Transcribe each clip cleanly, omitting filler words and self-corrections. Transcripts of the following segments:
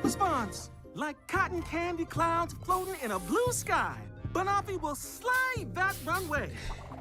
response. Like cotton candy clouds floating in a blue sky, Banafi will slide that runway.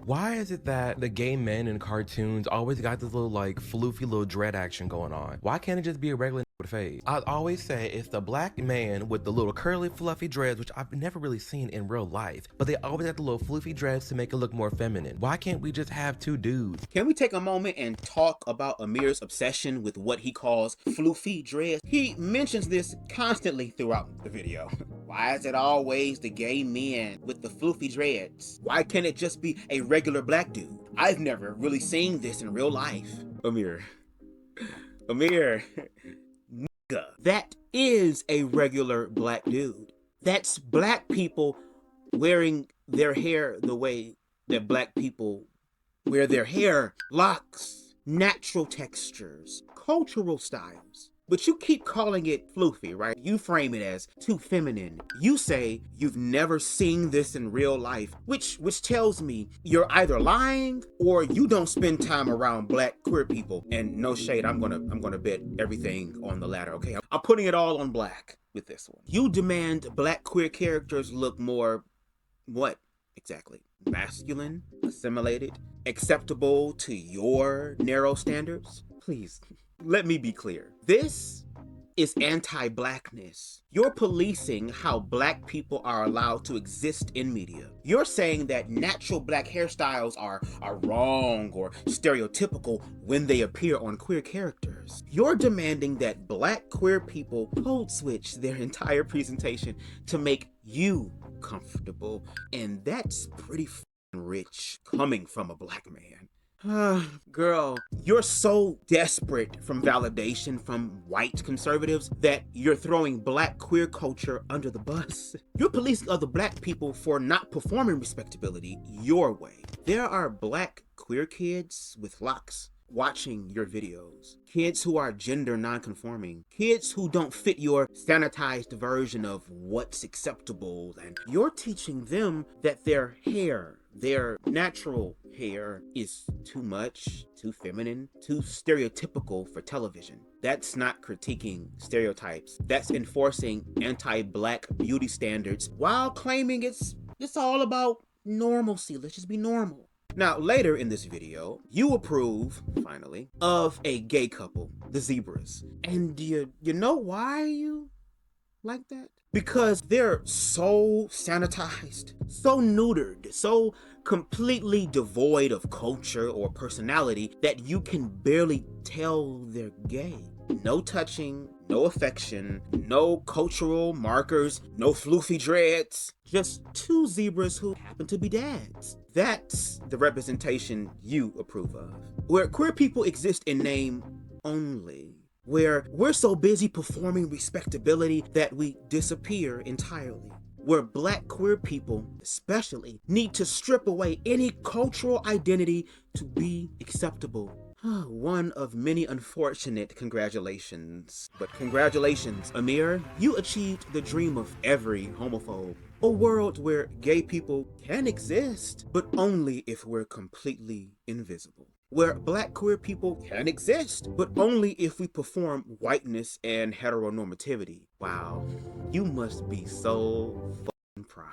Why is it that the gay men in cartoons always got this little like floofy little dread action going on? Why can't it just be a regular with a fade? I always say it's the black man with the little curly fluffy dreads, which I've never really seen in real life, but they always have the little floofy dreads to make it look more feminine. Why can't we just have two dudes? Can we take a moment and talk about Amir's obsession with what he calls floofy dreads? He mentions this constantly throughout the video. Why is it always the gay men with the floofy dreads? Why can't it just be a regular black dude? I've never really seen this in real life. Amir, nigga, that is a regular black dude. That's black people wearing their hair the way that black people wear their hair. Locks, natural textures, cultural styles. But you keep calling it floofy, right? You frame it as too feminine. You say you've never seen this in real life, which tells me you're either lying or you don't spend time around black queer people. And no shade, I'm gonna bet everything on the latter, okay? I'm putting it all on black with this one. You demand black queer characters look more, what exactly? Masculine, assimilated, acceptable to your narrow standards? Please. Let me be clear. This is anti-blackness. You're policing how black people are allowed to exist in media. You're saying that natural black hairstyles are wrong or stereotypical when they appear on queer characters. You're demanding that black queer people code switch their entire presentation to make you comfortable. And that's pretty rich coming from a black man. Girl, you're so desperate from validation from white conservatives that you're throwing black queer culture under the bus. You're policing other black people for not performing respectability your way. There are black queer kids with locks watching your videos. Kids who are gender non-conforming. Kids who don't fit your sanitized version of what's acceptable. And you're teaching them that their hair, their natural hair, is too much, too feminine, too stereotypical for television. That's not critiquing stereotypes. That's enforcing anti-black beauty standards while claiming it's all about normalcy. Let's just be normal. Now, later in this video, you approve, finally, of a gay couple, the Zebras. And you know why you like that? Because they're so sanitized, so neutered, so completely devoid of culture or personality that you can barely tell they're gay. No touching, no affection, no cultural markers, no floofy dreads. Just two zebras who happen to be dads. That's the representation you approve of. Where queer people exist in name only. Where we're so busy performing respectability that we disappear entirely. Where black queer people, especially, need to strip away any cultural identity to be acceptable. One of many unfortunate congratulations. But congratulations, Amir, you achieved the dream of every homophobe. A world where gay people can exist, but only if we're completely invisible. Where black queer people can exist, but only if we perform whiteness and heteronormativity. Wow, you must be so fucking proud.